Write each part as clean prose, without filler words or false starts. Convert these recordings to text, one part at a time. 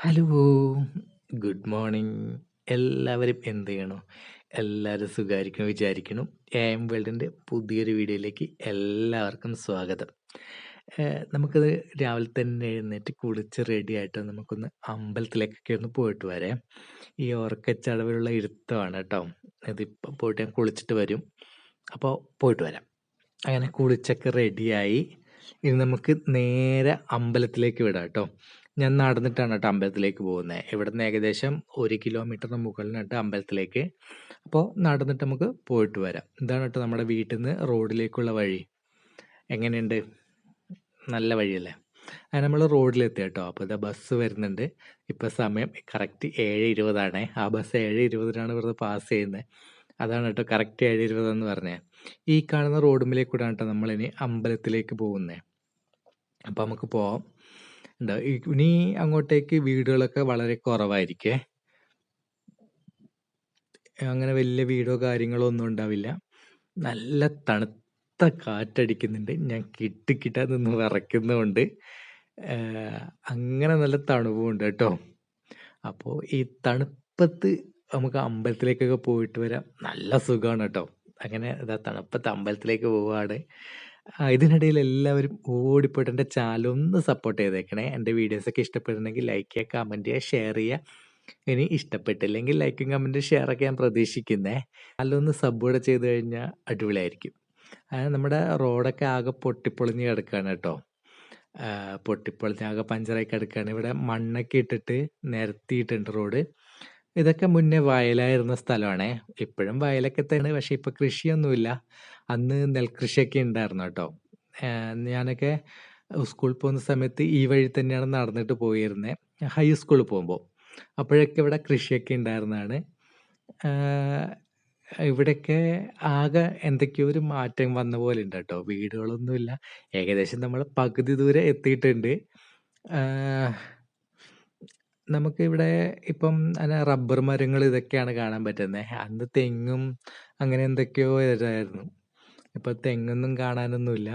Hello, good morning. എല്ലാവരും എന്ത് ചെയ്യണു? എല്ലാവരും സുഖമായിരിക്കുന്നു വിചാരിക്കുന്നു. എം വേൾഡിൻ്റെ പുതിയൊരു വീഡിയോയിലേക്ക് എല്ലാവർക്കും സ്വാഗതം. നമുക്കത് രാവിലെ തന്നെ എഴുന്നേറ്റ് കുളിച്ച് റെഡി ആയിട്ട് നമുക്കൊന്ന് അമ്പലത്തിലേക്കൊക്കെ ഒന്ന് പോയിട്ട് വരാം. ഈ ഓർക്കച്ചടവിലുള്ള ഇരുത്തമാണ് കേട്ടോ. ഇതിപ്പോൾ പോയിട്ട് ഞാൻ കുളിച്ചിട്ട് വരും. അപ്പോൾ പോയിട്ട് വരാം. അങ്ങനെ കുളിച്ചൊക്കെ റെഡിയായി. ഇനി നമുക്ക് നേരെ അമ്പലത്തിലേക്ക് വിടാം കേട്ടോ. ഞാൻ നടന്നിട്ടാണ് കേട്ടോ അമ്പലത്തിലേക്ക് പോകുന്നത്. ഇവിടുന്ന് ഏകദേശം 1 കിലോമീറ്ററിന് മുകളിലുണ്ട് അമ്പലത്തിലേക്ക്. അപ്പോൾ നടന്നിട്ട് നമുക്ക് പോയിട്ട് വരാം. ഇതാണ് കേട്ടോ നമ്മുടെ വീട്ടിൽ നിന്ന് റോഡിലേക്കുള്ള വഴി. എങ്ങനെയുണ്ട്? നല്ല വഴിയല്ലേ? അങ്ങനെ നമ്മൾ റോഡിലെത്തി കേട്ടോ. അപ്പോൾ ഇതാ ബസ് വരുന്നുണ്ട്. ഇപ്പോൾ സമയം കറക്റ്റ് 7:20 ആ ബസ് 7:20 ഇവിടുന്ന് പാസ് ചെയ്യുന്നത്. അതാണ് കേട്ടോ കറക്റ്റ് 7:20 എന്ന് പറഞ്ഞത്. ഈ കാണുന്ന റോഡുമ്മിലേക്ക് കൂടാണ് കേട്ടോ നമ്മളിനി അമ്പലത്തിലേക്ക് പോകുന്നത്. അപ്പോൾ നമുക്ക് പോവാം. ഇനി അങ്ങോട്ടേക്ക് വീടുകളൊക്കെ വളരെ കുറവായിരിക്കേ. അങ്ങനെ വലിയ വീടോ കാര്യങ്ങളോ ഒന്നും ഉണ്ടാവില്ല. നല്ല തണുത്ത കാറ്റടിക്കുന്നുണ്ട്. ഞാൻ കിടുകിടാ നിന്ന് വിറയ്ക്കുന്നുമുണ്ട്. അങ്ങനെ നല്ല തണുപ്പുമുണ്ട് കേട്ടോ. അപ്പോൾ ഈ തണുപ്പത്ത് നമുക്ക് അമ്പലത്തിലേക്കൊക്കെ പോയിട്ട് വരാം. നല്ല സുഖമാണ് കേട്ടോ. അങ്ങനെ ഇതാ തണുപ്പത്ത് അമ്പലത്തിലേക്ക് പോവുകയാണ്. ഇതിനിടയിൽ എല്ലാവരും ഓടിപ്പോയിട്ട് എൻ്റെ ചാനൽ ഒന്ന് സപ്പോർട്ട് ചെയ്തേക്കണേ. എൻ്റെ വീഡിയോസൊക്കെ ഇഷ്ടപ്പെടുന്നെങ്കിൽ ലൈക്ക് ചെയ്യുക, കമൻറ്റ് ചെയ്യുക, ഷെയർ ചെയ്യുക. ഇനി ഇഷ്ടപ്പെട്ടില്ലെങ്കിൽ ലൈക്കും കമൻറ്റും ഷെയറൊക്കെ ഞാൻ പ്രതീക്ഷിക്കുന്നേ. നല്ലൊന്ന് സബ് കൂടെ ചെയ്ത് കഴിഞ്ഞാൽ അടിപൊളിയായിരിക്കും. നമ്മുടെ റോഡൊക്കെ ആകെ പൊട്ടിപ്പൊളിഞ്ഞ് കിടക്കുകയാണ് കേട്ടോ. പൊട്ടിപ്പൊളിഞ്ഞ് ആകെ പഞ്ചറായി കിടക്കുകയാണ്. ഇവിടെ മണ്ണൊക്കെ ഇട്ടിട്ട് നിരത്തിയിട്ടുണ്ട് റോഡ്. ഇതൊക്കെ മുന്നേ വയലായിരുന്ന സ്ഥലമാണേ. ഇപ്പോഴും വയലൊക്കെ തന്നെ. പക്ഷേ ഇപ്പോൾ കൃഷിയൊന്നുമില്ല. അന്ന് നെൽകൃഷിയൊക്കെ ഉണ്ടായിരുന്നു കേട്ടോ. ഞാനൊക്കെ സ്കൂളിൽ പോകുന്ന സമയത്ത് ഈ വഴി തന്നെയാണ് നടന്നിട്ട് പോയിരുന്നത്. ഹൈസ്കൂളിൽ പോകുമ്പോൾ. അപ്പോഴൊക്കെ ഇവിടെ കൃഷിയൊക്കെ ഉണ്ടായിരുന്നതാണ്. ഇവിടെയൊക്കെ ആകെ എന്തൊക്കെയോ ഒരു മാറ്റം വന്ന പോലെ ഉണ്ട് കേട്ടോ. വീടുകളൊന്നുമില്ല. ഏകദേശം നമ്മൾ പകുതി ദൂരെ എത്തിയിട്ടുണ്ട്. നമുക്കിവിടെ ഇപ്പം റബ്ബർ മരങ്ങൾ ഇതൊക്കെയാണ് കാണാൻ പറ്റുന്നത്. അന്ന് തെങ്ങും അങ്ങനെ എന്തൊക്കെയോ ഇതായിരുന്നു. ഇപ്പോൾ തെങ്ങൊന്നും കാണാനൊന്നുമില്ല.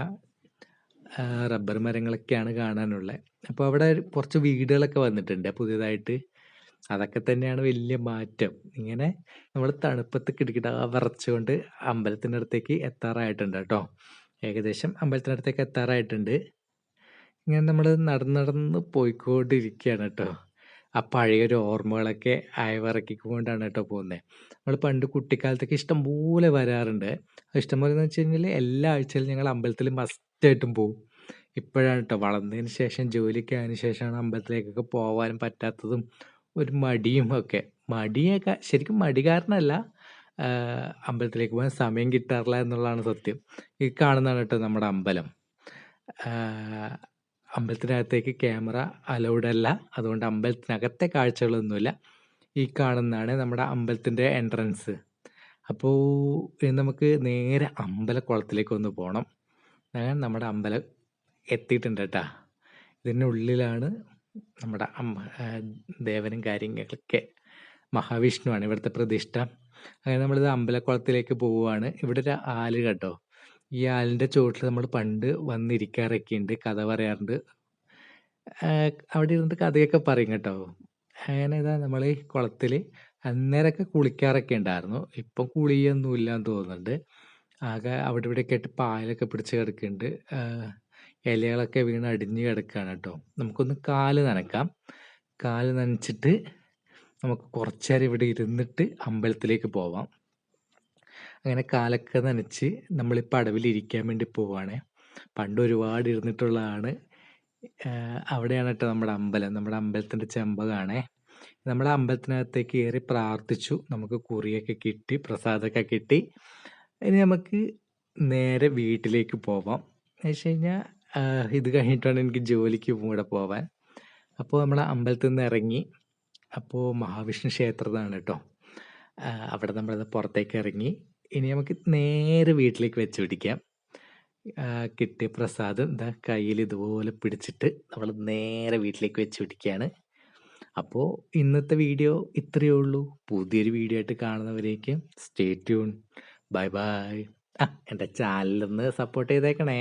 റബ്ബർ മരങ്ങളൊക്കെയാണ് കാണാനുള്ളത്. അപ്പോൾ അവിടെ കുറച്ച് വീടുകളൊക്കെ വന്നിട്ടുണ്ട് പുതിയതായിട്ട്. അതൊക്കെ തന്നെയാണ് വലിയ മാറ്റം. ഇങ്ങനെ നമ്മൾ തണുപ്പത്ത് കിടുകിടാ വിറച്ചുകൊണ്ട് അമ്പലത്തിൻ്റെ അടുത്തേക്ക് എത്താറായിട്ടുണ്ട് കേട്ടോ. ഏകദേശം അമ്പലത്തിനടുത്തേക്ക് എത്താറായിട്ടുണ്ട്. ഇങ്ങനെ നമ്മൾ നടന്ന് പോയിക്കൊണ്ടിരിക്കുകയാണ് കേട്ടോ. ആ പഴയൊരു ഓർമ്മകളൊക്കെ അയവിറക്കിക്കൊണ്ടാണ് കേട്ടോ പോകുന്നത്. നമ്മൾ പണ്ട് കുട്ടിക്കാലത്തൊക്കെ ഇഷ്ടംപോലെ വരാറുണ്ട്. ഇഷ്ടംപോലെ എന്ന് വെച്ച് കഴിഞ്ഞാൽ എല്ലാ ആഴ്ചയിലും ഞങ്ങൾ അമ്പലത്തിൽ മസ്റ്റായിട്ടും പോകും. ഇപ്പോഴാണ് കേട്ടോ വളർന്നതിന് ശേഷം ജോലിക്ക് ആയതിനു ശേഷമാണ് അമ്പലത്തിലേക്കൊക്കെ പോകാനും പറ്റാത്തതും ഒരു മടിയും ഒക്കെ. മടിയൊക്കെ ശരിക്കും മടി കാരണമല്ല, അമ്പലത്തിലേക്ക് പോകാൻ സമയം കിട്ടാറില്ല എന്നുള്ളതാണ് സത്യം. ഈ കാണുന്നതാണ് കേട്ടോ നമ്മുടെ അമ്പലം. അമ്പലത്തിനകത്തേക്ക് ക്യാമറ അലൗഡ് അല്ല. അതുകൊണ്ട് അമ്പലത്തിനകത്തെ കാഴ്ചകളൊന്നുമില്ല. ഈ കാണുന്നതാണ് നമ്മുടെ അമ്പലത്തിൻ്റെ എൻട്രൻസ്. അപ്പോൾ നമുക്ക് നേരെ അമ്പലക്കുളത്തിലേക്ക് ഒന്ന് പോകണം. നമ്മുടെ അമ്പലം എത്തിയിട്ടുണ്ട് കേട്ടോ. ഇതിനുള്ളിലാണ് നമ്മുടെ ദേവനും കാര്യങ്ങളൊക്കെ. മഹാവിഷ്ണുവാണ് ഇവിടുത്തെ പ്രതിഷ്ഠ. അങ്ങനെ നമ്മളിത് അമ്പലക്കുളത്തിലേക്ക് പോവുകയാണ്. ഇവിടെ ഒരു ആല് കേട്ടോ. ഈ ആലിൻ്റെ ചുവട്ടിൽ നമ്മൾ പണ്ട് വന്നിരിക്കാറൊക്കെ ഉണ്ട്, കഥ പറയാറുണ്ട്. അവിടെ ഇരുന്നിട്ട് കഥയൊക്കെ പറയും കേട്ടോ. അങ്ങനെ ഇതാ നമ്മൾ ഈ കുളത്തിൽ അന്നേരമൊക്കെ കുളിക്കാറൊക്കെ ഉണ്ടായിരുന്നു. ഇപ്പം കുളിയൊന്നും ഇല്ലാന്ന് തോന്നുന്നുണ്ട്. ആകെ അവിടെ ഇവിടെയൊക്കെ ആയിട്ട് പായലൊക്കെ പിടിച്ച് കിടക്കുന്നുണ്ട്. ഇലകളൊക്കെ വീണ് അടിഞ്ഞ് കിടക്കുകയാണ് കേട്ടോ. നമുക്കൊന്ന് കാല് നനക്കാം. കാല് നനച്ചിട്ട് നമുക്ക് കുറച്ച് നേരം ഇവിടെ ഇരുന്നിട്ട് അമ്പലത്തിലേക്ക് പോവാം. അങ്ങനെ കാലൊക്കെ നനച്ച് നമ്മളിപ്പോൾ അടവിലിരിക്കാൻ വേണ്ടി പോവുകയാണ്. പണ്ട് ഒരുപാട് ഇരുന്നിട്ടുള്ളതാണ്. അവിടെയാണ് കേട്ടോ നമ്മുടെ അമ്പലം. നമ്മുടെ അമ്പലത്തിൻ്റെ ചെമ്പകമാണേ. നമ്മുടെ അമ്പലത്തിനകത്തേക്ക് കയറി പ്രാർത്ഥിച്ചു. നമുക്ക് കുറിയൊക്കെ കിട്ടി, പ്രസാദമൊക്കെ കിട്ടി. ഇനി നമുക്ക് നേരെ വീട്ടിലേക്ക് പോവാം. എന്ന് വെച്ച് കഴിഞ്ഞാൽ ഇത് കഴിഞ്ഞിട്ടാണ് എനിക്ക് ജോലിക്ക് കൂടെ പോവാൻ. അപ്പോൾ നമ്മൾ അമ്പലത്തിൽ നിന്ന് ഇറങ്ങി. അപ്പോൾ മഹാവിഷ്ണു ക്ഷേത്രമാണ് കേട്ടോ. അവിടെ നമ്മളത് പുറത്തേക്ക് ഇറങ്ങി. ഇനി നമുക്ക് നേരെ വീട്ടിലേക്ക് വെച്ച് പിടിക്കാം. കിട്ടിയ പ്രസാദം ഇതാ കയ്യിൽ ഇതുപോലെ പിടിച്ചിട്ട് നമ്മൾ നേരെ വീട്ടിലേക്ക് വെച്ച് പിടിക്കുകയാണ്. അപ്പോൾ ഇന്നത്തെ വീഡിയോ ഇത്രയേ ഉള്ളൂ. പുതിയൊരു വീഡിയോ ആയിട്ട് കാണുന്നവരേക്കും സ്റ്റേ ട്യൂൺ. Bye bye. എൻ്റെ ചാനലൊന്ന് സപ്പോർട്ട് ചെയ്തേക്കണേ.